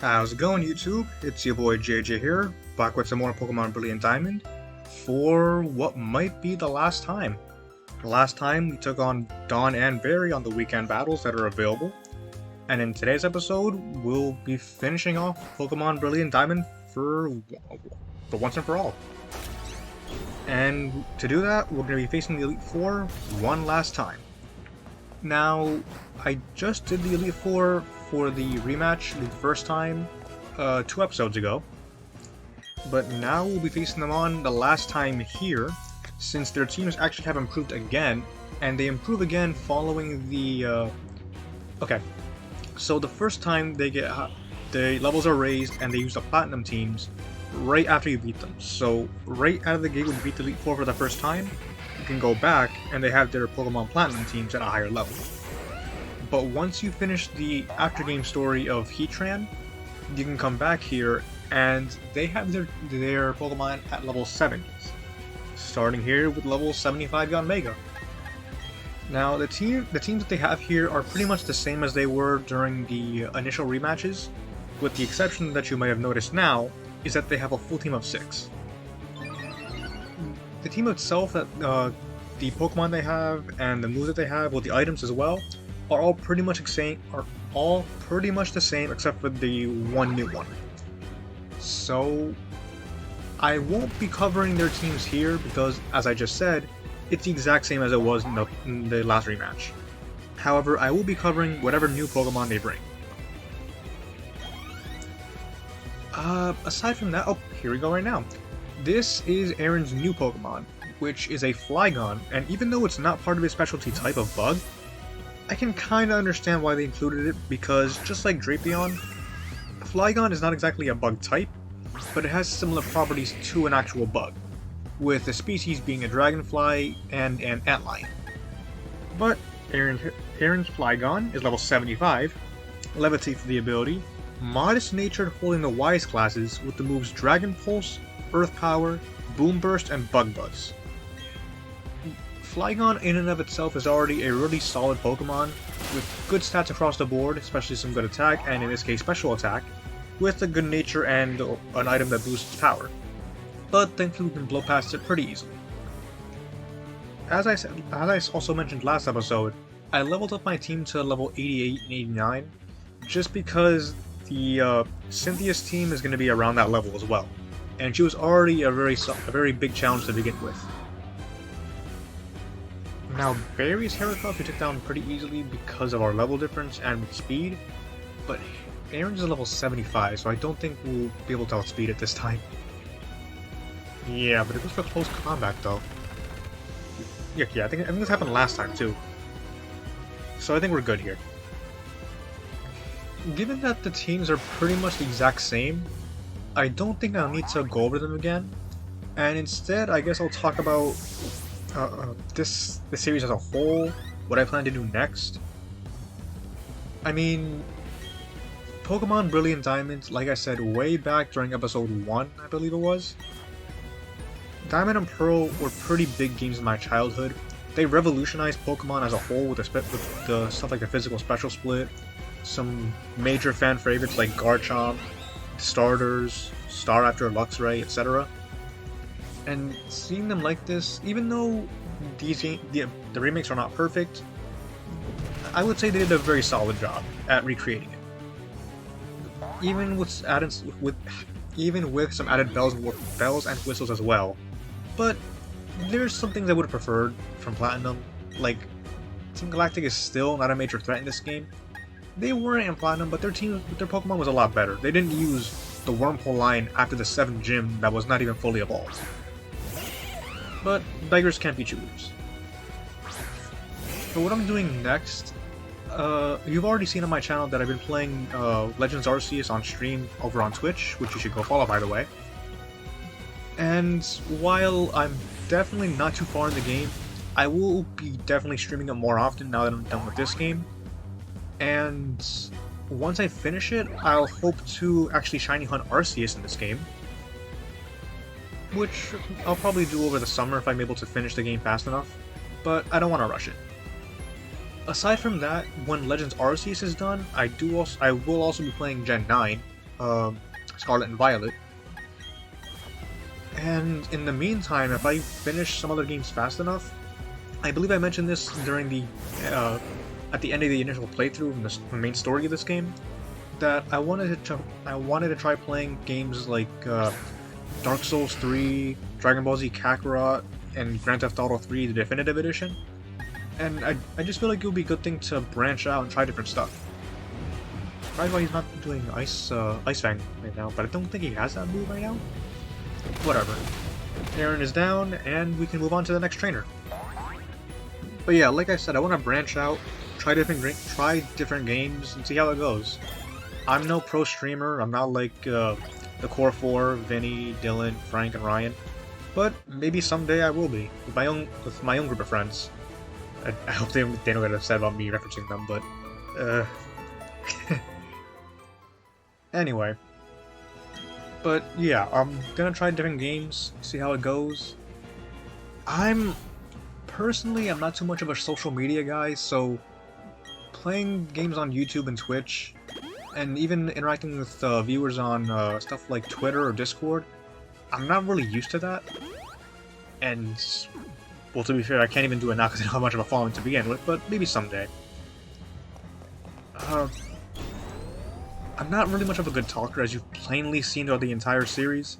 How's it going, YouTube? It's your boy JJ here, back with some more Pokemon Brilliant Diamond for what might be the last time. Last time we took on Dawn and Barry on the weekend battles that are available, and in today's episode we'll be finishing off Pokemon Brilliant Diamond for once and for all. And to do that, we're going to be facing the Elite Four one last time. Now, I just did the Elite Four for the rematch the first time 2 episodes ago, but now we'll be facing them on the last time here, since their teams actually have improved again, and they improve again following the okay, so the first time they get the levels are raised and they use the Platinum teams right after you beat them. So right out of the gate when you beat the Elite Four for the first time, you can go back and they have their Pokemon Platinum teams at a higher level. But once you finish the after-game story of Heatran, you can come back here and they have their Pokemon at level 70s. Starting here with level 75 Yanmega. Now the teams that they have here are pretty much the same as they were during the initial rematches, with the exception that you might have noticed now is that they have a full team of 6. The team itself, the Pokemon they have and the moves that they have, with the items as well, are all pretty much the same. Except for the one new one. So I won't be covering their teams here because, as I just said, it's the exact same as it was in the last rematch. However, I will be covering whatever new Pokemon they bring. Aside from that, oh, here we go right now. This is Aaron's new Pokemon, which is a Flygon, and even though it's not part of his specialty type of bug, I can kinda understand why they included it, because just like Drapion, Flygon is not exactly a bug type, but it has similar properties to an actual bug, with the species being a dragonfly and an antlion. But Aaron's Flygon is level 75, Levitate for the ability, modest natured holding the wise classes with the moves Dragon Pulse, Earth Power, Boom Burst, and Bug Buzz. Flygon in and of itself is already a really solid Pokemon, with good stats across the board, especially some good attack, and in this case special attack, with a good nature and an item that boosts power. But thankfully we can blow past it pretty easily. As I also mentioned last episode, I leveled up my team to level 88 and 89, just because the Cynthia's team is going to be around that level as well, and she was already a very big challenge to begin with. Now, Barry's Heracross we took down pretty easily because of our level difference and with speed, but Aaron's is level 75, so I don't think we'll be able to outspeed it this time. Yeah, but it was for close combat though. Yeah, I think this happened last time too. So I think we're good here. Given that the teams are pretty much the exact same, I don't think I'll need to go over them again, and instead I guess I'll talk about this series as a whole, what I plan to do next. I mean, Pokemon Brilliant Diamond, like I said way back during episode 1, I believe it was, Diamond and Pearl were pretty big games in my childhood. They revolutionized Pokemon as a whole with the stuff like the physical special split, some major fan favorites like Garchomp, Starters, Staraptor, Luxray, etc. And seeing them like this, even though the remakes are not perfect, I would say they did a very solid job at recreating it. Even with some added bells and whistles as well. But there's some things I would have preferred from Platinum, like Team Galactic is still not a major threat in this game. They weren't in Platinum, but their Pokemon was a lot better. They didn't use the Wormhole line after the 7th gym that was not even fully evolved. But beggars can't be choosers. So what I'm doing next, you've already seen on my channel that I've been playing Legends Arceus on stream over on Twitch, which you should go follow by the way. And while I'm definitely not too far in the game, I will be definitely streaming it more often now that I'm done with this game. And once I finish it, I'll hope to actually shiny hunt Arceus in this game, which I'll probably do over the summer if I'm able to finish the game fast enough, but I don't want to rush it. Aside from that, when Legends Arceus is done, I will also be playing Gen 9, Scarlet and Violet. And in the meantime, if I finish some other games fast enough, I believe I mentioned this during the at the end of the initial playthrough in the main story of this game, that I wanted to try playing games like Dark Souls 3, Dragon Ball Z Kakarot, and Grand Theft Auto 3, the Definitive Edition. And I just feel like it would be a good thing to branch out and try different stuff. Probably why he's not doing Ice Fang right now, but I don't think he has that move right now. Whatever. Aaron is down, and we can move on to the next trainer. But yeah, like I said, I want to branch out, try different games, and see how it goes. I'm no pro streamer. I'm not like the core four: Vinny, Dylan, Frank, and Ryan. But maybe someday I will be with my own group of friends. I hope they don't get upset about me referencing them, but anyway. But yeah, I'm gonna try different games, see how it goes. Personally, I'm not too much of a social media guy, so playing games on YouTube and Twitch, and even interacting with viewers on stuff like Twitter or Discord, I'm not really used to that. And, well, to be fair, I can't even do it now because I don't have much of a following to begin with, but maybe someday. I'm not really much of a good talker, as you've plainly seen throughout the entire series.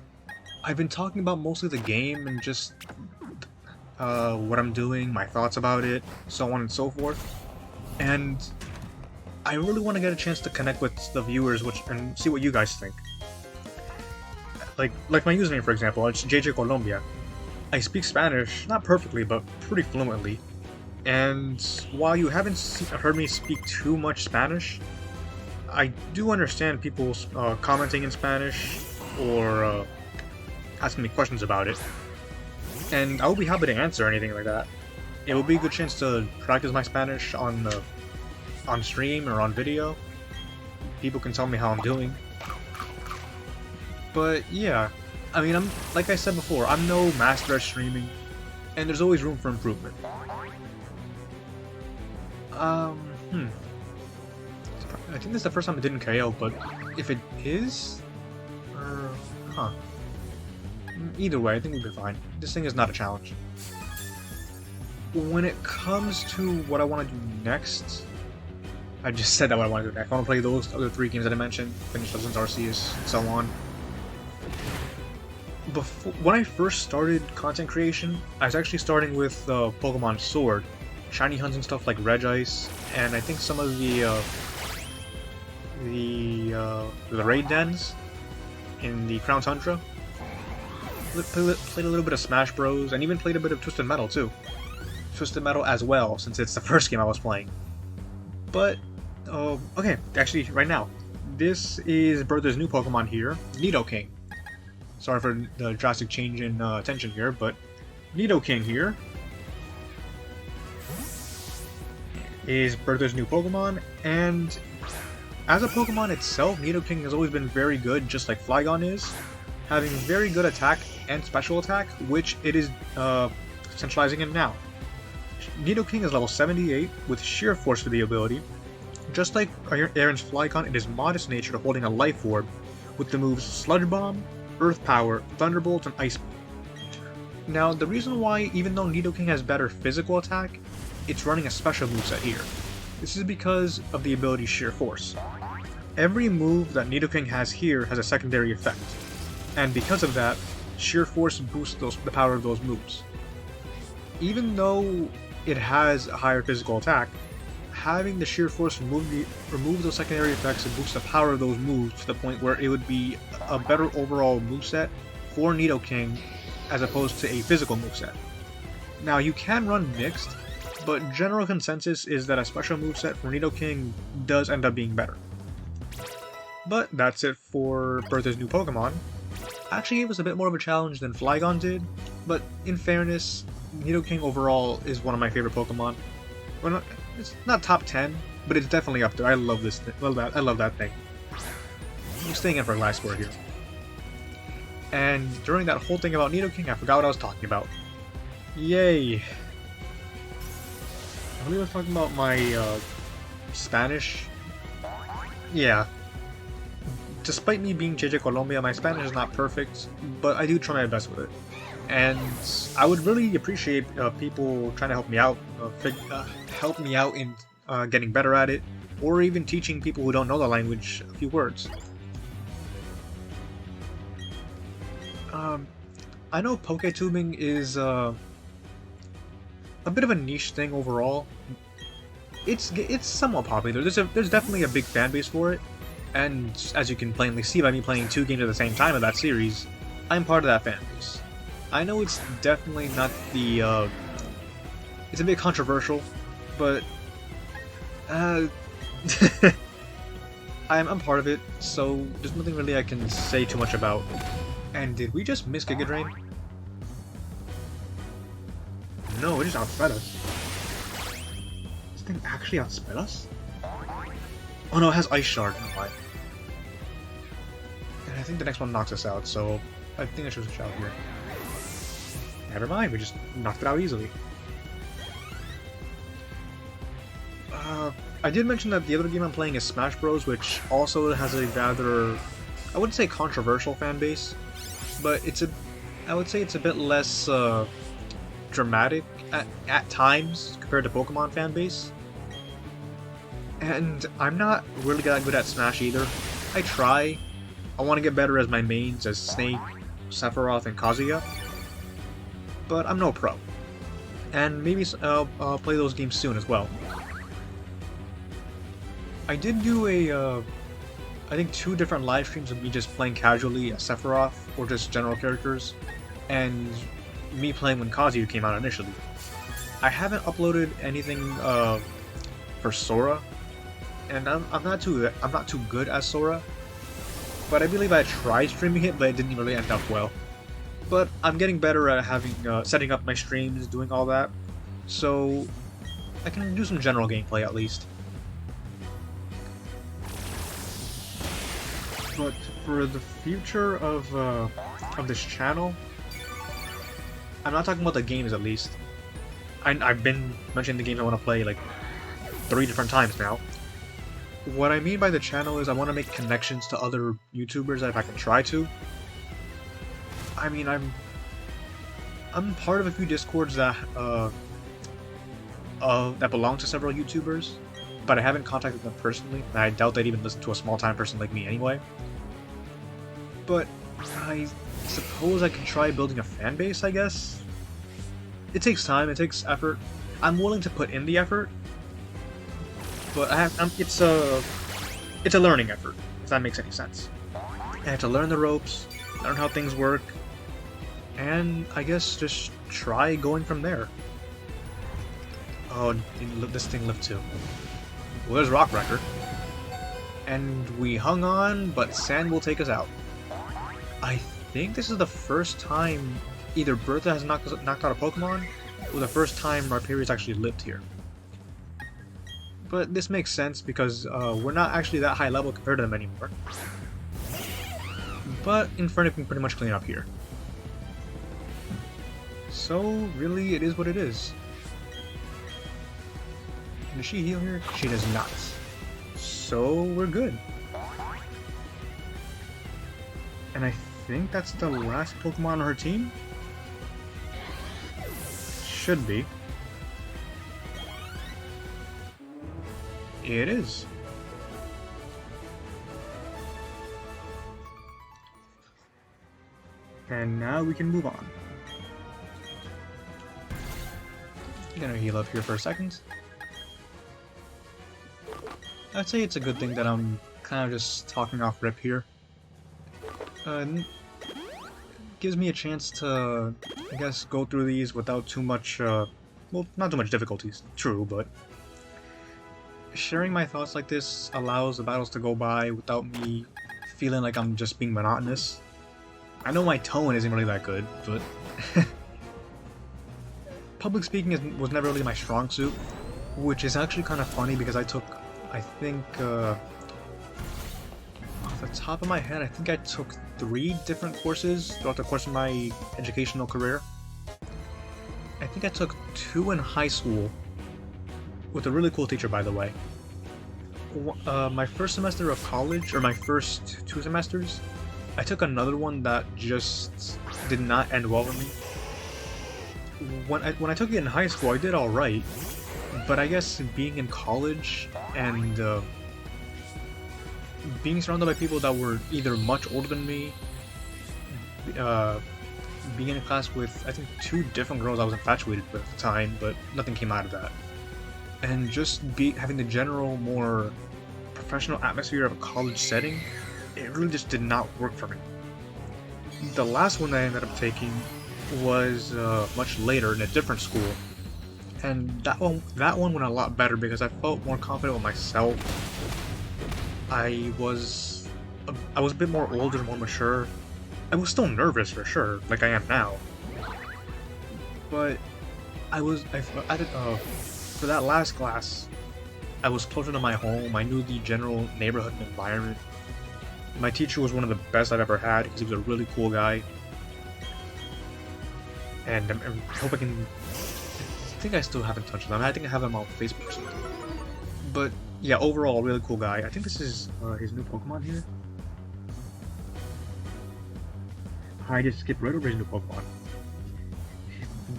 I've been talking about mostly the game and just what I'm doing, my thoughts about it, so on and so forth. And I really want to get a chance to connect with the viewers and see what you guys think. Like my username, for example, it's JJ Colombia. I speak Spanish, not perfectly, but pretty fluently. And while you haven't heard me speak too much Spanish, I do understand people commenting in Spanish or asking me questions about it, and I will be happy to answer anything like that. It will be a good chance to practice my Spanish on stream or on video. People can tell me how I'm doing. But yeah, I mean, like I said before, I'm no master at streaming, and there's always room for improvement. I think this is the first time it didn't KO, but if it is, either way, I think we'll be fine. This thing is not a challenge. When it comes to what I want to do next, I just said that what I want to do next. I want to play those other 3 games that I mentioned, finish Legends Arceus, and so on. When I first started content creation, I was actually starting with Pokemon Sword, shiny hunts and stuff like Regice, and I think some of the raid dens in the Crown Tundra. Played a little bit of Smash Bros, and even played a bit of Twisted Metal too. Twisted Metal as well, since it's the first game I was playing. But, okay, actually, right now, this is Bertha's new Pokemon here, Nidoking. Sorry for the drastic change in attention here, but Nidoking here is Bertha's new Pokemon, and as a Pokemon itself, Nidoking has always been very good, just like Flygon is, having very good attack and special attack, which it is centralizing in now. Nidoking is level 78 with Sheer Force for the ability. Just like Aaron's Flygon, it is modest natured, holding a Life Orb with the moves Sludge Bomb, Earth Power, Thunderbolt, and Ice Beam. Now, the reason why, even though Nidoking has better physical attack, it's running a special moveset here. This is because of the ability Sheer Force. Every move that Nidoking has here has a secondary effect, and because of that, Sheer Force boosts the power of those moves. Even though it has a higher physical attack, having the Sheer Force remove those secondary effects and boost the power of those moves to the point where it would be a better overall moveset for Nidoking as opposed to a physical moveset. Now, you can run mixed, but general consensus is that a special moveset for Nidoking does end up being better. But that's it for Bertha's new Pokemon. Actually, it was a bit more of a challenge than Flygon did, but in fairness, Nidoking overall is one of my favorite Pokemon. Well, it's not top 10, but it's definitely up there. I love this thing. I love that thing. I'm staying in for a last score here. And during that whole thing about Nidoking, I forgot what I was talking about. Yay! I believe I was talking about my Spanish. Yeah. despite me being JJ Colombia, my Spanish is not perfect, but I do try my best with it. And I would really appreciate people trying to help me out in getting better at it, or even teaching people who don't know the language a few words. I know PokeTubing is a bit of a niche thing overall. It's somewhat popular. There's definitely a big fan base for it, and as you can plainly see by me playing 2 games at the same time of that series, I'm part of that fan base. I know it's definitely not the it's a bit controversial, but I'm part of it, so there's nothing really I can say too much about. And did we just miss Giga Drain? No, it just outsped us. This thing actually outsped us? Oh no, it has Ice Shard. Never mind. And I think the next one knocks us out, so I think I should switch out here. Never mind, we just knocked it out easily. I did mention that the other game I'm playing is Smash Bros, which also has a rather, I wouldn't say controversial fan base, but I would say it's a bit less dramatic at times compared to Pokemon fan base. And I'm not really that good at Smash either. I try. I want to get better as my mains as Snake, Sephiroth, and Kazuya, but I'm no pro. And maybe I'll play those games soon as well. I did do I think 2 different live streams of me just playing casually as Sephiroth, or just general characters, and me playing when Kazuya came out initially. I haven't uploaded anything for Sora, and I'm not too good at Sora, but I believe I tried streaming it, but it didn't really end up well. But I'm getting better at having setting up my streams, doing all that, so I can do some general gameplay at least. But for the future of this channel, I'm not talking about the games at least. I've been mentioning the games I want to play like 3 different times now. What I mean by the channel is I want to make connections to other YouTubers if I can try to. I mean, I'm part of a few Discords that belong to several YouTubers, but I haven't contacted them personally, and I doubt they'd even listen to a small-time person like me anyway. But I suppose I can try building a fan base, I guess? It takes time, it takes effort. I'm willing to put in the effort, but it's a learning effort, if that makes any sense. I have to learn the ropes, learn how things work, and I guess just try going from there. Oh, this thing lived too. Well, there's Rock Wrecker. And we hung on, but Sand will take us out. I think this is the first time either Bertha has knocked out a Pokemon, or the first time Rhyperior's actually lived here. But this makes sense because we're not actually that high level compared to them anymore. But Inferno can pretty much clean up here. So, really, it is what it is. Does she heal here? She does not. So, we're good. And I think that's the last Pokemon on her team? Should be. It is. And now we can move on. I'm gonna heal up here for a second. I'd say it's a good thing that I'm kind of just talking off rip here. Gives me a chance to, I guess, go through these without too much, well, not too much difficulties, true, but sharing my thoughts like this allows the battles to go by without me feeling like I'm just being monotonous. I know my tone isn't really that good, but public speaking was never really my strong suit, which is actually kind of funny because I took, I think, off the top of my head, I think I took 3 different courses throughout the course of my educational career. I think I took 2 in high school, with a really cool teacher, by the way. My first semester of college, or my first 2 semesters, I took another one that just did not end well for me. When I took it in high school, I did all right, but I guess being in college and being surrounded by people that were either much older than me, being in a class with I think 2 different girls I was infatuated with at the time, but nothing came out of that, and just having the general more professional atmosphere of a college setting, it really just did not work for me. The last one that I ended up taking was much later in a different school, and that one went a lot better because I felt more confident with myself. I was a bit more older, more mature. I was still nervous for sure, like I am now, but for that last class, I was closer to my home. I knew the general neighborhood and environment. My teacher was one of the best I've ever had because he was a really cool guy. And I hope I can... I think I still haven't touched him. I think I have him on Facebook or something. But yeah, overall, really cool guy. I think this is his new Pokemon here. I just skipped right over his new Pokemon.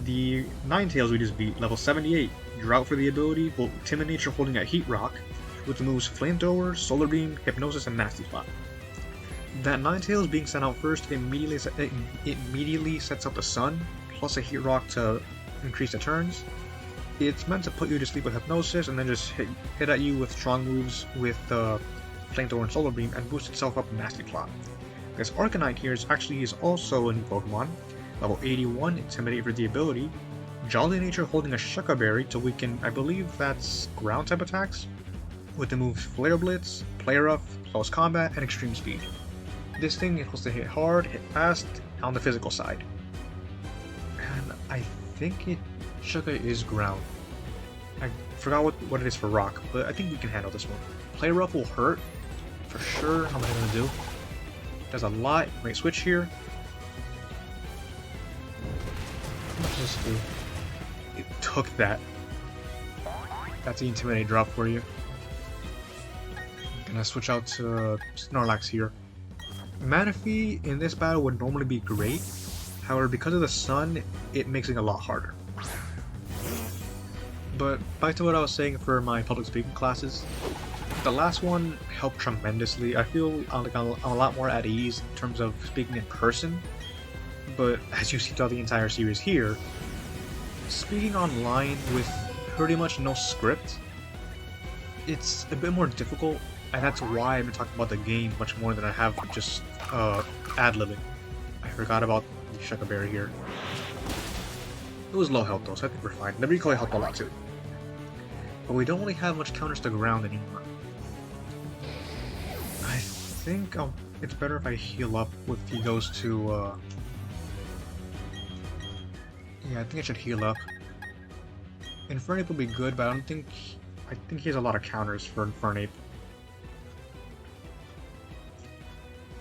The Ninetales we just beat, level 78. Drought for the ability, will Timid Nature holding a Heat Rock, with the moves Flamethrower, Solar Beam, Hypnosis, and Nasty Plot. That Ninetales being sent out first immediately sets up the Sun, plus a Heat Rock to increase the turns. It's meant to put you to sleep with Hypnosis, and then just hit at you with strong moves with Flamethrower and Solar Beam, and boost itself up with Nasty Plot. This Arcanine here is also a new Pokemon, level 81, Intimidate for the ability, Jolly Nature holding a Shucca Berry to weaken, I believe that's ground type attacks, with the moves Flare Blitz, Play Rough, Close Combat, and Extreme Speed. This thing is supposed to hit hard, hit fast, on the physical side. And I think Shucca is ground. I forgot what it is for rock, but I think we can handle this one. Play Rough will hurt, for sure. How am I going to do? Does a lot. Might switch here. Let's just do. It took that. That's the Intimidate drop for you. Gonna switch out to Snorlax here. Manaphy in this battle would normally be great, however because of the sun, it makes it a lot harder. But back to what I was saying for my public speaking classes, the last one helped tremendously. I feel like I'm a lot more at ease in terms of speaking in person, but as you see throughout the entire series here, speaking online with pretty much no script, it's a bit more difficult, and that's why I've been talking about the game much more than I have just ad-libbing. I forgot about the Shucca Berry here. It was low health though, so I think we're fine. The recoil helped a lot too. But we don't really have much counters to ground anymore. I think it's better if I heal up if he goes to... Yeah, I think I should heal up. Infernape will be good, but I think he has a lot of counters for Infernape.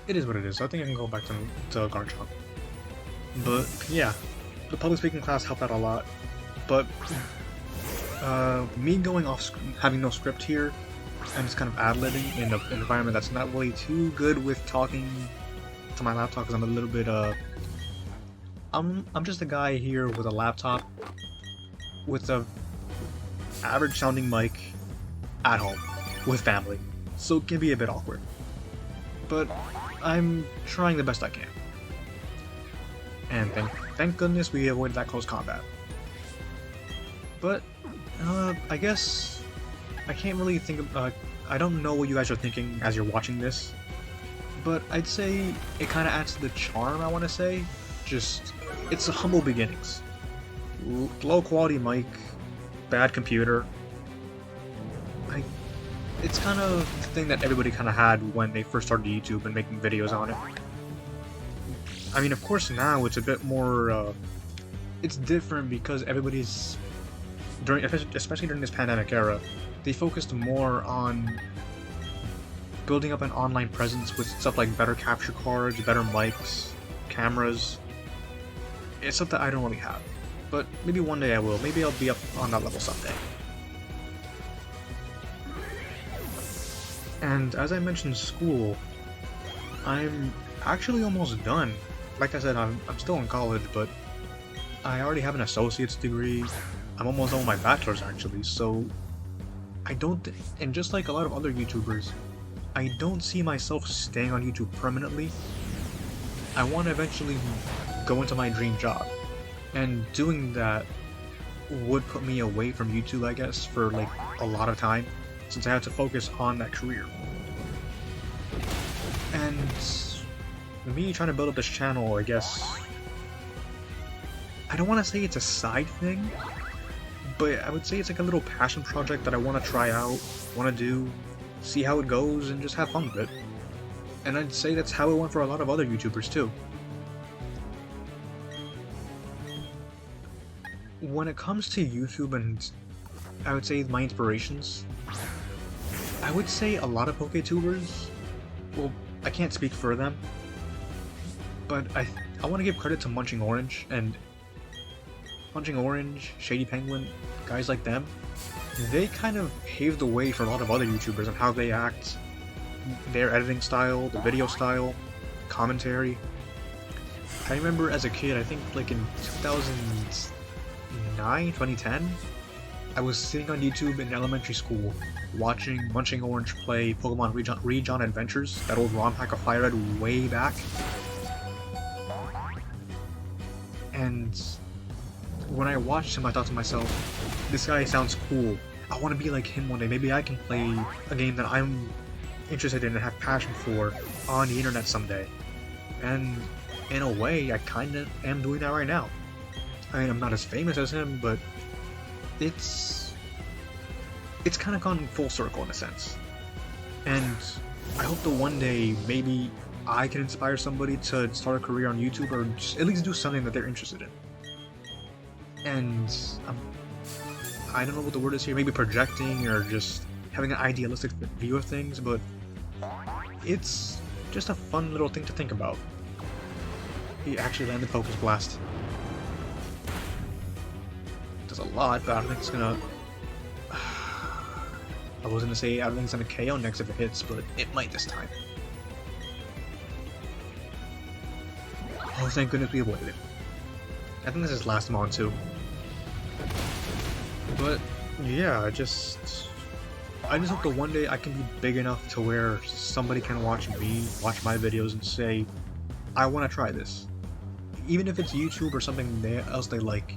It is what it is, so I think I can go back to Garchomp. But yeah, the public speaking class helped out a lot. But me going off, having no script here, and just kind of ad-libbing in an environment that's not really too good with talking to my laptop, because I'm a little bit I'm just a guy here with a laptop with a average sounding mic at home with family, so it can be a bit awkward. But I'm trying the best I can. And thank goodness we avoided that close combat. But I guess I can't really think of, I don't know what you guys are thinking as you're watching this, but I'd say it kind of adds to the charm, I want to say. Just, it's a humble beginnings. Low quality mic, bad computer. It's kind of the thing that everybody kind of had when they first started YouTube and making videos on it. I mean, of course now it's a bit more, it's different because everybody's, especially during this pandemic era, they focused more on building up an online presence with stuff like better capture cards, better mics, cameras. It's stuff that I don't really have, but maybe one day I will. Maybe I'll be up on that level someday. And as I mentioned school, I'm actually almost done. Like I said, I'm still in college, but I already have an associate's degree. I'm almost done with my bachelor's actually, so I don't, and just like a lot of other YouTubers, I don't see myself staying on YouTube permanently. I want to eventually go into my dream job, and doing that would put me away from YouTube, I guess, for like a lot of time, since I have to focus on that career. And me trying to build up this channel, I guess, I don't want to say it's a side thing, but I would say it's like a little passion project that I want to try out, want to do, see how it goes, and just have fun with it. And I'd say that's how it went for a lot of other YouTubers too. When it comes to YouTube and I would say my inspirations, I would say a lot of PokeTubers, well, I can't speak for them, but I want to give credit to Munching Orange, and Munching Orange, Shady Penguin, guys like them, they kind of paved the way for a lot of other YouTubers on how they act, their editing style, the video style, commentary. I remember as a kid, I think like in 2010, I was sitting on YouTube in elementary school watching Munching Orange play Pokemon Region Adventures, that old ROM hack of Fire Red way back. And when I watched him, I thought to myself, this guy sounds cool. I want to be like him one day. Maybe I can play a game that I'm interested in and have passion for on the internet someday. And in a way, I kind of am doing that right now. I mean, I'm not as famous as him, but it's kind of gone full circle in a sense. And I hope that one day, maybe I can inspire somebody to start a career on YouTube, or just at least do something that they're interested in. And I don't know what the word is here, maybe projecting or just having an idealistic view of things, but it's just a fun little thing to think about. He actually landed Focus Blast. Does a lot, but I don't think it's gonna... I was gonna say I don't think it's gonna KO next if it hits, but it might this time. Oh, thank goodness we avoided it. I think this is last Mon too. But yeah, I just hope that one day I can be big enough to where somebody can watch me, watch my videos and say, I want to try this. Even if it's YouTube or something else they like,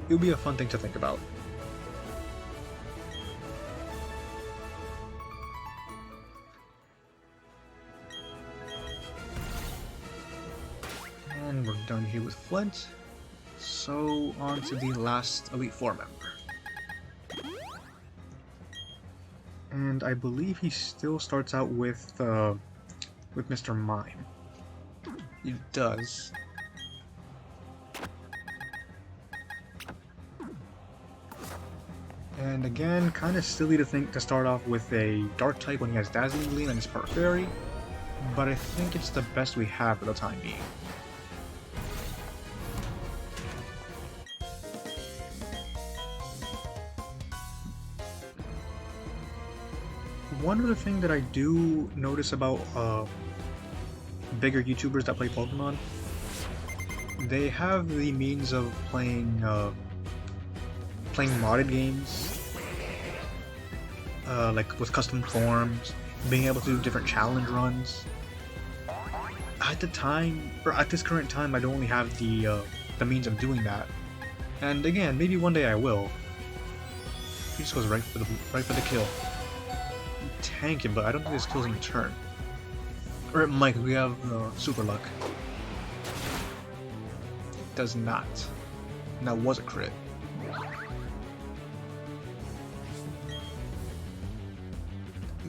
it would be a fun thing to think about. And we're done here with Flint. So, on to the last Elite Four member. And I believe he still starts out with Mr. Mime. He does. And again, kind of silly to start off with a Dark type when he has Dazzling Gleam and his Part Fairy, but I think it's the best we have for the time being. One other thing that I do notice about bigger YouTubers that play Pokemon, they have the means of playing modded games, like with custom forms, being able to do different challenge runs. At the time, or at this current time, I don't really have the means of doing that. And again, maybe one day I will. He just goes right for the kill. Tank him, but I don't think this kills him in turn. Or it might, we have super luck. It does not. And that was a crit.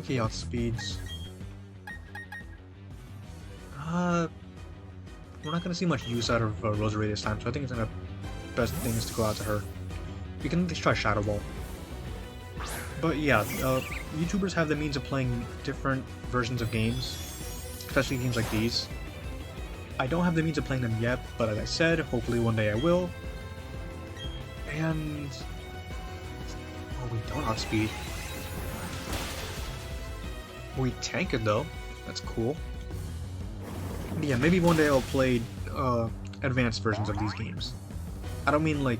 He outspeeds. We're not gonna see much use out of Rosary this time, so I think it's the best thing is to go out to her. We can at least try Shadow Ball. But yeah, YouTubers have the means of playing different versions of games, especially games like these. I don't have the means of playing them yet, but as I said, hopefully one day I will. And... oh, we don't outspeed. We tank it though. That's cool. Yeah, maybe one day I'll play advanced versions of these games. I don't mean like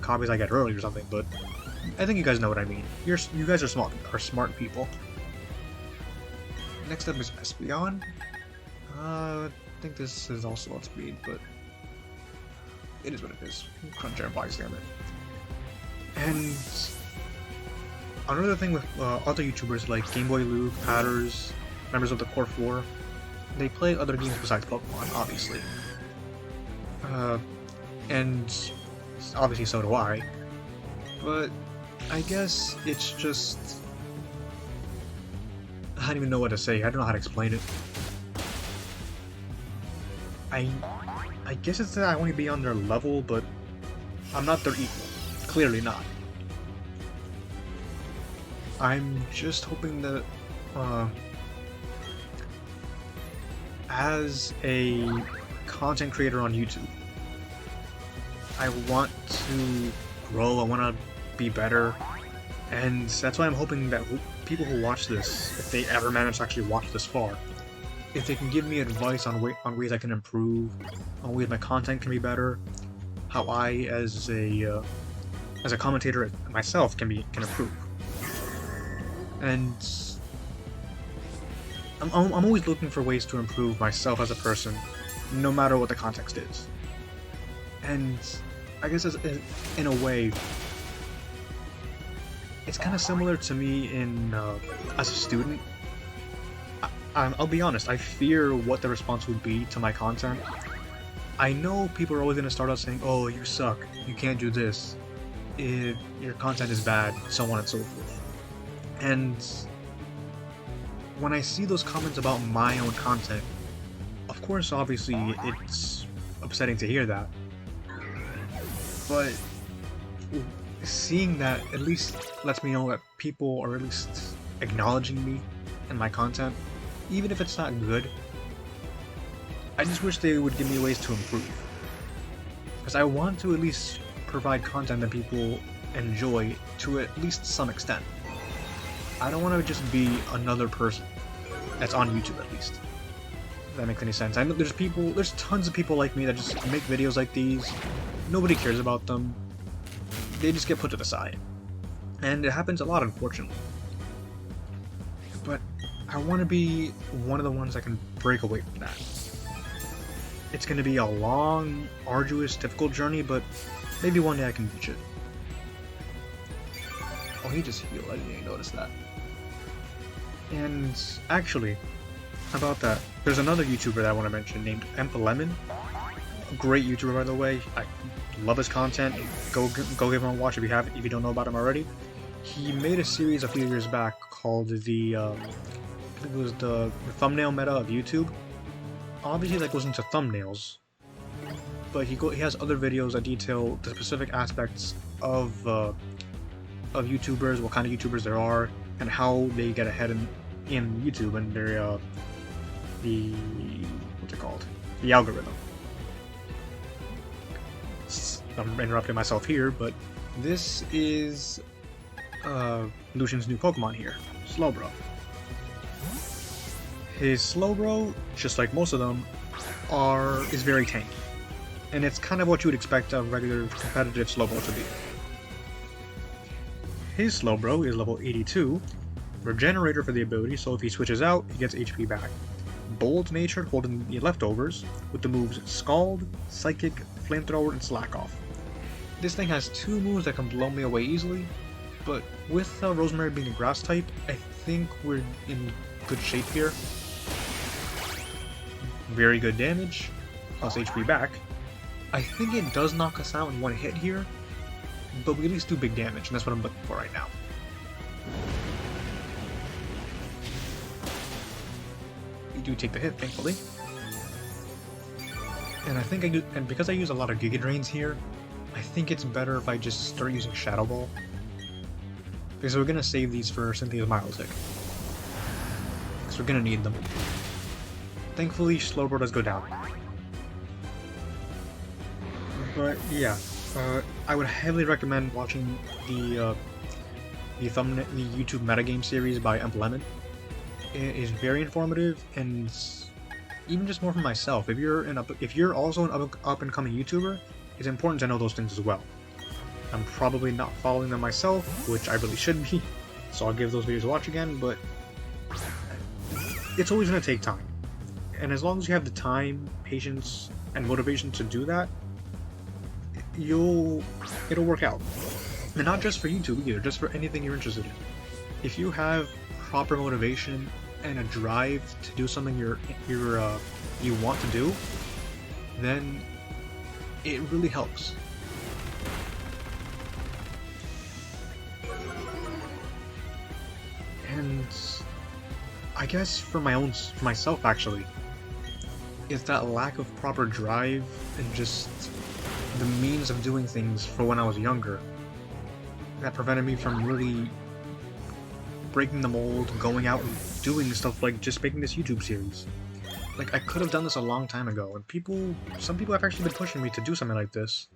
copies I got early or something, but I think you guys know what I mean. You guys are smart people. Next up is Espion. I think this is also on speed, but it is what it is. Cruncher and Bystander. And another thing with other YouTubers like Gameboy Luke, Patters, members of the Core 4, they play other games besides Pokemon, obviously. And obviously so do I. But I guess it's just... I don't even know what to say. I don't know how to explain it. I guess it's that I want to be on their level, but I'm not their equal. Clearly not. I'm just hoping that, as a content creator on YouTube, I want to grow, I want to be better, and that's why I'm hoping that people who watch this, if they ever manage to actually watch this far, if they can give me advice on ways I can improve, on ways my content can be better, how I, as a commentator myself, can improve. And I'm always looking for ways to improve myself as a person, no matter what the context is. And I guess in a way, it's kind of similar to me as a student. I'll be honest, I fear what the response would be to my content. I know people are always going to start out saying, oh, you suck, you can't do this, your content is bad, so on and so forth. And when I see those comments about my own content, of course, obviously, it's upsetting to hear that. But seeing that at least lets me know that people are at least acknowledging me and my content, even if it's not good. I just wish they would give me ways to improve. Because I want to at least provide content that people enjoy to at least some extent. I don't want to just be another person that's on YouTube, at least. If that makes any sense. I know there's tons of people like me that just make videos like these. Nobody cares about them. They just get put to the side. And it happens a lot, unfortunately. But I want to be one of the ones that can break away from that. It's going to be a long, arduous, difficult journey, but maybe one day I can reach it. Oh, he just healed. I didn't even notice that. And actually, about that, there's another YouTuber that I want to mention named Lemon. A great YouTuber, by the way. I love his content. Go give him a watch if you don't know about him already. He made a series a few years back called I think it was the thumbnail meta of YouTube. Obviously, that goes into thumbnails, but he has other videos that detail the specific aspects of YouTubers, what kind of YouTubers there are, and how they get ahead in YouTube and their what's it called? The algorithm. I'm interrupting myself here, but this is Lucian's new Pokemon here, Slowbro. His Slowbro, just like most of them, is very tanky. And it's kind of what you would expect a regular competitive Slowbro to be. His Slowbro is level 82, Regenerator for the ability, so if he switches out, he gets HP back. Bold-natured, holding the leftovers, with the moves Scald, Psychic, Flamethrower, and Slack Off. This thing has two moves that can blow me away easily, but with Rosemary being a grass type, I think we're in good shape here. Very good damage, plus HP back. I think it does knock us out in one hit here, but we at least do big damage, and that's what I'm looking for right now. We do take the hit, thankfully. And I think and because I use a lot of Giga Drains here, I think it's better if I just start using Shadow Ball. Because we're gonna save these for Cynthia's Milotic. Because we're gonna need them. Thankfully, Slowbro does go down. But yeah, I would heavily recommend watching the the YouTube metagame series by Lemon. It is very informative, and even just more for myself. If you're also an up and coming YouTuber, it's important to know those things as well. I'm probably not following them myself, which I really should be, so I'll give those videos a watch again. But it's always going to take time, and as long as you have the time, patience, and motivation to do that, it'll work out. And not just for YouTube either, just for anything you're interested in. If you have proper motivation and a drive to do something you want to do, then it really helps. And I guess for myself actually, it's that lack of proper drive and just the means of doing things for when I was younger that prevented me from really breaking the mold, going out and doing stuff like just making this YouTube series. Like, I could have done this a long time ago, and some people have actually been pushing me to do something like this,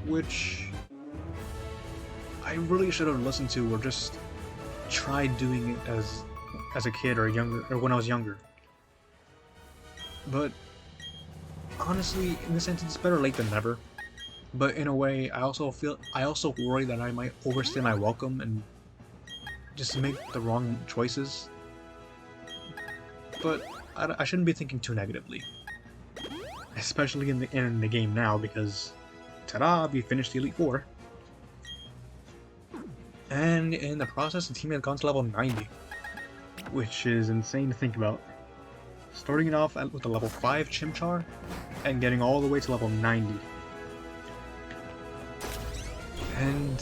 which I really should have listened to, or just tried doing it as a kid or when I was younger. But honestly, in this sense, it's better late than never. But in a way, I also worry that I might overstay my welcome and just make the wrong choices. But I shouldn't be thinking too negatively, especially in the game now, because ta-da, we finished the Elite Four, and in the process, the team has gone to level 90, which is insane to think about. Starting it off with a level 5 Chimchar and getting all the way to level 90. And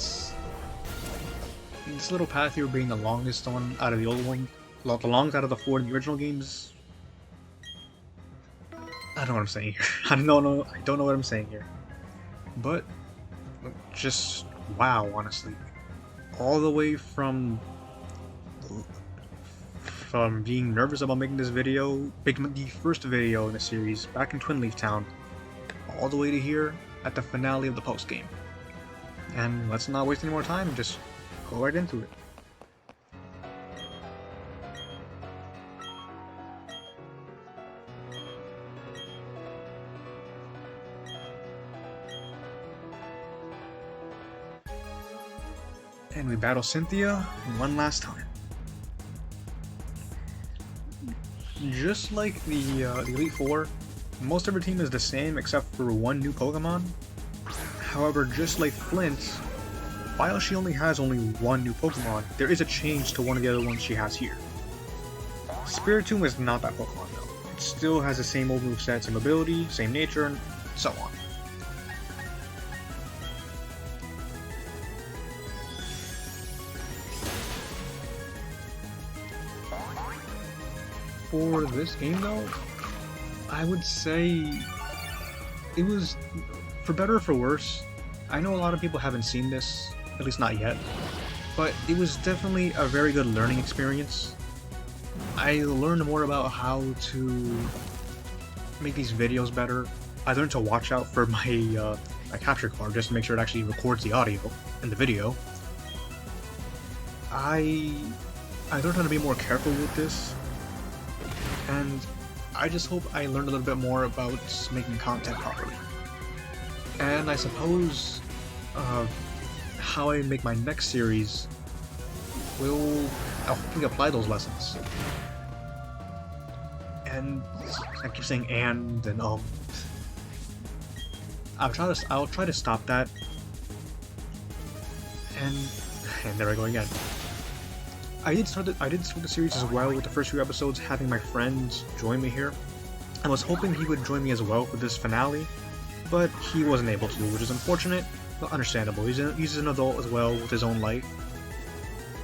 this little path here being the longest one out of the old one, the longest out of the 4 in the original games. I don't know what I'm saying here. I don't know what I'm saying here. But just wow, honestly. All the way from being nervous about making this video, making the first video in the series back in Twin Leaf Town, all the way to here at the finale of the post game. And let's not waste any more time, just go right into it. And we battle Cynthia one last time. Just like the Elite Four, most of her team is the same except for one new Pokemon. However, just like Flint, while she only has one new Pokemon, there is a change to one of the other ones she has here. Spiritomb is not that Pokemon though. It still has the same old moveset, same ability, same nature, and so on. For this game though, I would say it was, for better or for worse. I know a lot of people haven't seen this, at least not yet, but it was definitely a very good learning experience. I learned more about how to make these videos better. I learned to watch out for my capture card just to make sure it actually records the audio and the video. I learned how to be more careful with this, and I just hope I learned a little bit more about making content properly. And I suppose how I make my next series will hopefully apply those lessons. And I keep saying and I'll try to stop that. And there I go again. I did start the series as well with the first few episodes, having my friends join me here. I was hoping he would join me as well for this finale, but he wasn't able to, which is unfortunate, but understandable. He's an adult as well with his own life,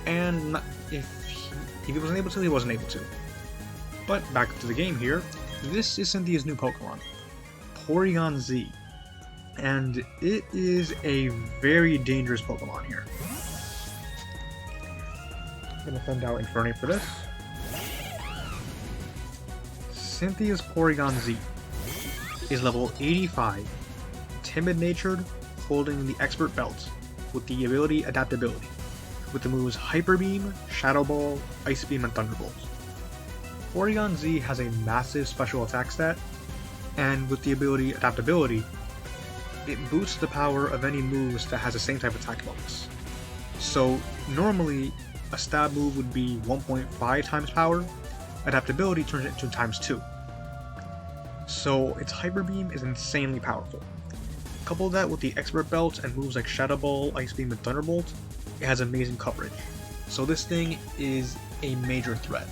and if he wasn't able to, he wasn't able to. But back to the game here. This is Cynthia's new Pokemon, Porygon Z, and it is a very dangerous Pokemon here. I'm gonna send out Infernape for this. Cynthia's Porygon Z is level 85, timid-natured, holding the Expert Belt, with the ability Adaptability. with the moves Hyper Beam, Shadow Ball, Ice Beam, and Thunderbolt. Porygon Z has a massive special attack stat, and with the ability Adaptability, it boosts the power of any moves that has the same type of attack bonus. So normally, a stab move would be 1.5 times power, Adaptability turns it into times 2. So its Hyper Beam is insanely powerful. Couple that with the Expert Belt and moves like Shadow Ball, Ice Beam, and Thunderbolt, it has amazing coverage. So this thing is a major threat.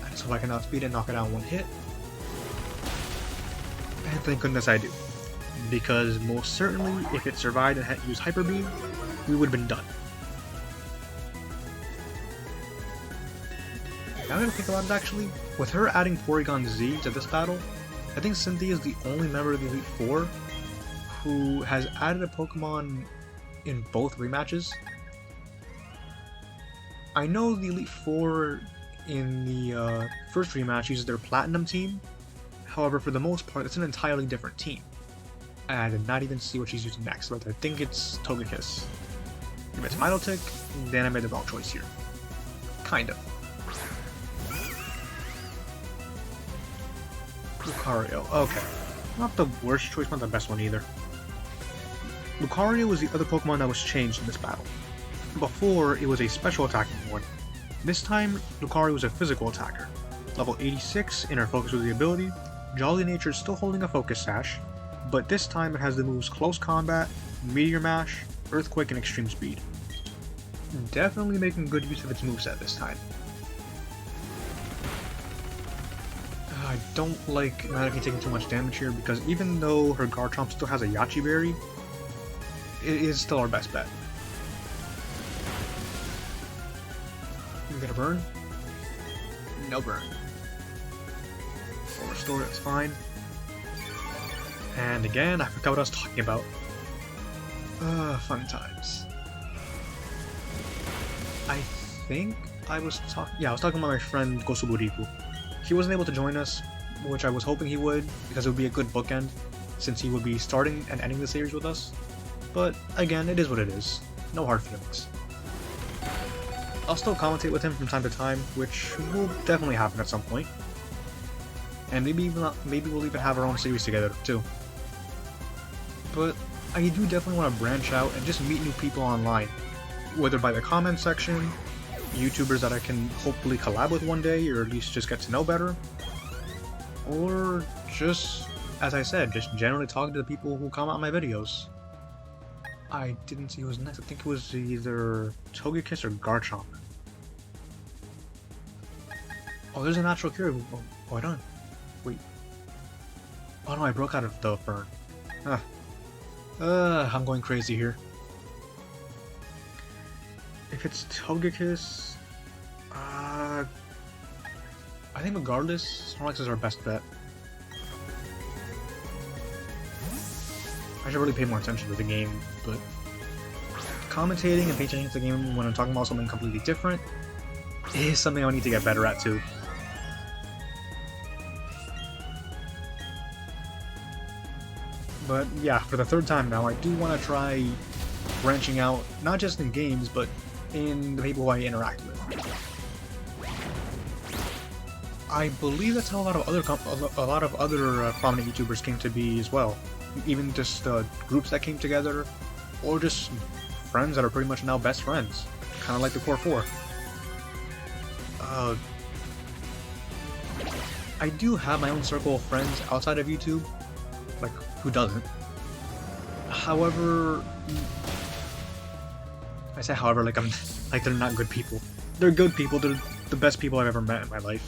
And so if I can outspeed it and knock it out in one hit, and thank goodness I do. Because most certainly, if it survived and hadn't used Hyper Beam, we would have been done. Now I'm gonna think about it actually, with her adding Porygon Z to this battle, I think Cynthia is the only member of the Elite Four who has added a Pokemon in both rematches. I know the Elite Four in the first rematch uses their Platinum team, however for the most part it's an entirely different team. And I did not even see what she's using next, but I think it's Togekiss. If it's Milotic, then I made the wrong choice here. Kind of. Lucario, okay. Not the worst choice, not the best one either. Lucario was the other Pokemon that was changed in this battle. Before, it was a special attacking one. This time, Lucario was a physical attacker. Level 86, Inner Focus with the ability. Jolly Nature is still holding a Focus Sash, but this time it has the moves Close Combat, Meteor Mash, Earthquake, and Extreme Speed. Definitely making good use of its moveset this time. I don't like Manaphy taking too much damage here because even though her Garchomp still has a Yachi Berry, it is still our best bet. We get a burn? No burn. Full restore, that's fine. And again, I forgot what I was talking about. Fun times. I think I was talking about my friend Gosuburiku. He wasn't able to join us, which I was hoping he would, because it would be a good bookend, since he would be starting and ending the series with us. But again, it is what it is. No hard feelings. I'll still commentate with him from time to time, which will definitely happen at some point. And maybe we'll even have our own series together, too. But I do definitely want to branch out and just meet new people online, whether by the comment section, YouTubers that I can hopefully collab with one day, or at least just get to know better, or just, as I said, just generally talking to the people who comment on my videos. I didn't see who was next. I think it was either Togekiss or Garchomp. Oh, there's a natural cure. Oh, I don't. Wait. Oh no, I broke out of the burn. I'm going crazy here. If it's Togekiss, I think regardless, Snorlax is our best bet. I should really pay more attention to the game, but commentating and paying attention to the game when I'm talking about something completely different is something I need to get better at too. But yeah, for the third time now, I do want to try branching out, not just in games, but in the people who I interact with. I believe that's how a lot of other prominent YouTubers came to be as well. Even just groups that came together, or just friends that are pretty much now best friends, kind of like the Core 4. I do have my own circle of friends outside of YouTube, like, who doesn't? However, I say however like they're not good people. They're good people, they're the best people I've ever met in my life.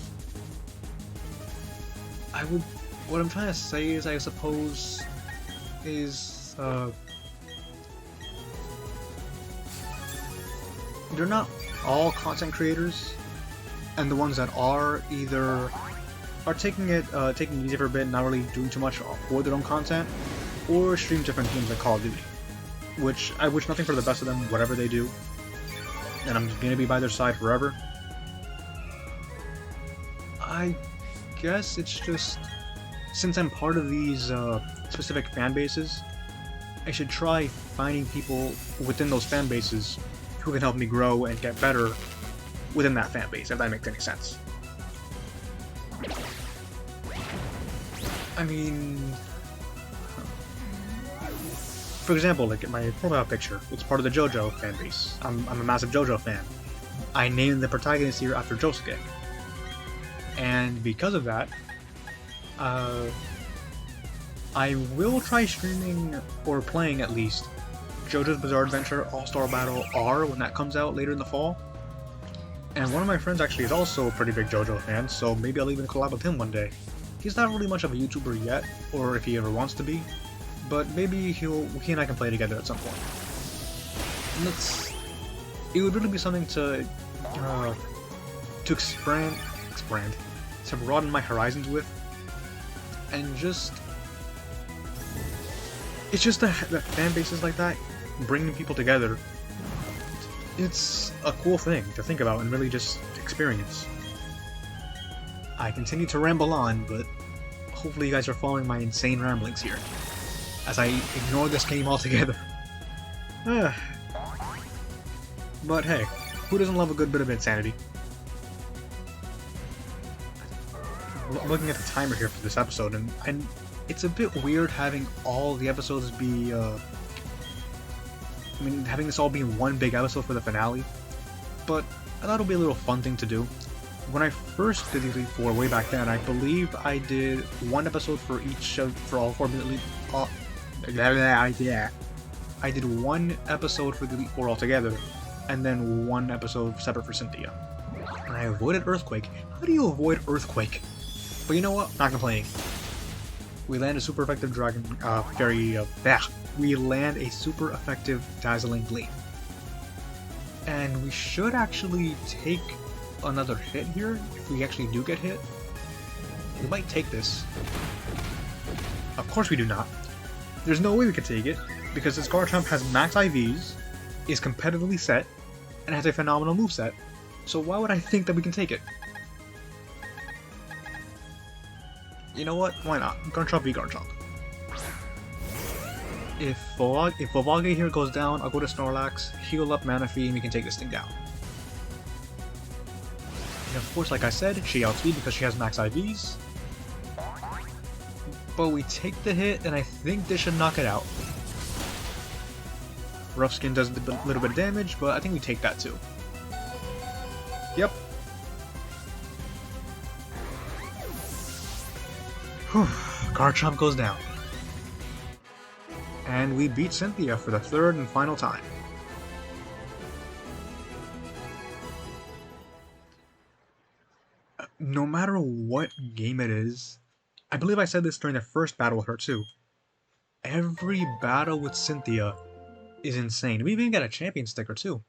What I'm trying to say is, I suppose, is, they're not all content creators, and the ones that are either are taking it easy for a bit, not really doing too much for their own content, or stream different games like Call of Duty. Which I wish nothing for the best of them, whatever they do, and I'm gonna be by their side forever. I guess it's just, since I'm part of these specific fan bases, I should try finding people within those fan bases who can help me grow and get better within that fan base, if that makes any sense. I mean, for example, like my profile picture, it's part of the JoJo fan base. I'm a massive JoJo fan. I named the protagonist here after Josuke. And because of that, I will try streaming, or playing at least, JoJo's Bizarre Adventure All-Star Battle R when that comes out later in the fall. And one of my friends actually is also a pretty big JoJo fan, so maybe I'll even collab with him one day. He's not really much of a YouTuber yet, or if he ever wants to be, but maybe he and I can play together at some point. And it would really be something to broaden my horizons with, and it's just the fan bases like that, bringing people together. It's a cool thing to think about and really just experience. I continue to ramble on, but hopefully you guys are following my insane ramblings here, as I ignore this game altogether. But hey, who doesn't love a good bit of insanity? I'm looking at the timer here for this episode, and it's a bit weird having all the episodes be, having this all be one big episode for the finale, but I thought it would be a little fun thing to do. When I first did Elite 4 way back then, I believe I did one episode for all 4 Elite... I did one episode for the Elite 4 altogether, and then one episode separate for Cynthia. And I avoided Earthquake. How do you avoid Earthquake? But you know what? Not complaining. We land a super effective we land a super effective Dazzling Gleam. And we should actually take another hit here, if we actually do get hit. We might take this. Of course we do not. There's no way we could take it, because this Garchomp has max IVs, is competitively set, and has a phenomenal moveset. So why would I think that we can take it? You know what? Why not? Garchomp v Garchomp. If Volvage here goes down, I'll go to Snorlax, heal up Manaphy, and we can take this thing down. And of course, like I said, she outspeed because she has max IVs. But we take the hit, and I think this should knock it out. Rough Skin does a little bit of damage, but I think we take that too. Yep. Whew. Garchomp goes down. And we beat Cynthia for the third and final time. No matter what game it is, I believe I said this during the first battle with her too, every battle with Cynthia is insane. We even got a champion sticker too.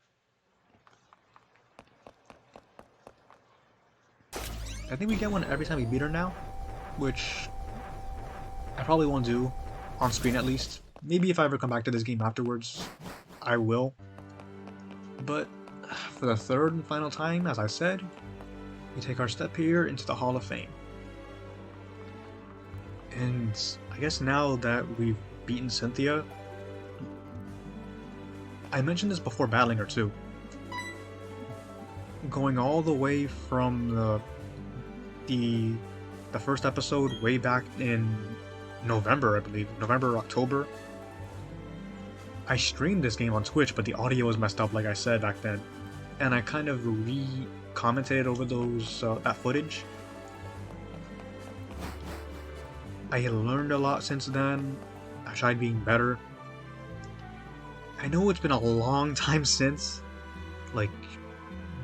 I think we get one every time we beat her now, which I probably won't do, on screen at least. Maybe if I ever come back to this game afterwards, I will. But for the third and final time, as I said, we take our step here into the Hall of Fame. And I guess now that we've beaten Cynthia, I mentioned this before battling her too, going all the way from the first episode way back in November, I believe, November or October. I streamed this game on Twitch, but the audio was messed up like I said back then, and I kind of commentated over that footage. I learned a lot since then. I tried being better. I know it's been a long time since, like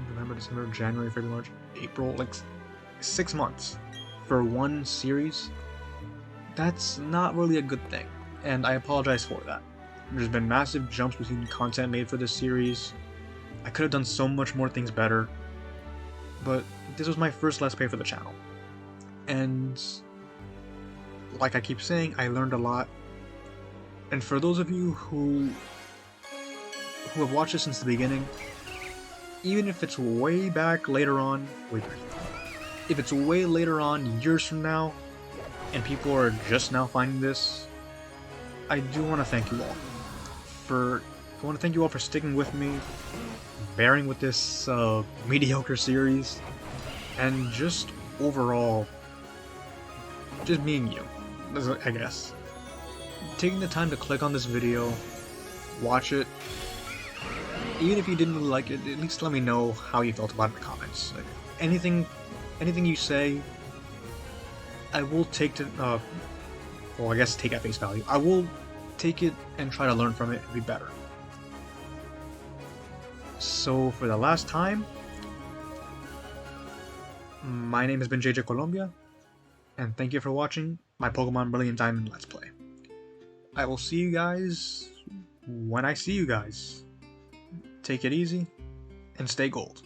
November, December, January, February, March, April, like 6 months for one series. That's not really a good thing, and I apologize for that. There's been massive jumps between content made for this series. I could have done so much more things better, but this was my first Let's Play for the channel. And like I keep saying, I learned a lot. And for those of you who have watched this since the beginning, even if it's way back later on, if it's way later on, years from now, and people are just now finding this, I do want to thank you all. I want to thank you all for sticking with me, bearing with this mediocre series, and just overall, just being you, I guess. Taking the time to click on this video, watch it. Even if you didn't really like it, at least let me know how you felt about it in the comments. Like, anything you say, I will take to, well, I guess take at face value. I will take it and try to learn from it and be better. So, for the last time, my name has been JJ Colombia, and thank you for watching my Pokemon Brilliant Diamond Let's Play. I will see you guys when I see you guys. Take it easy, and stay gold.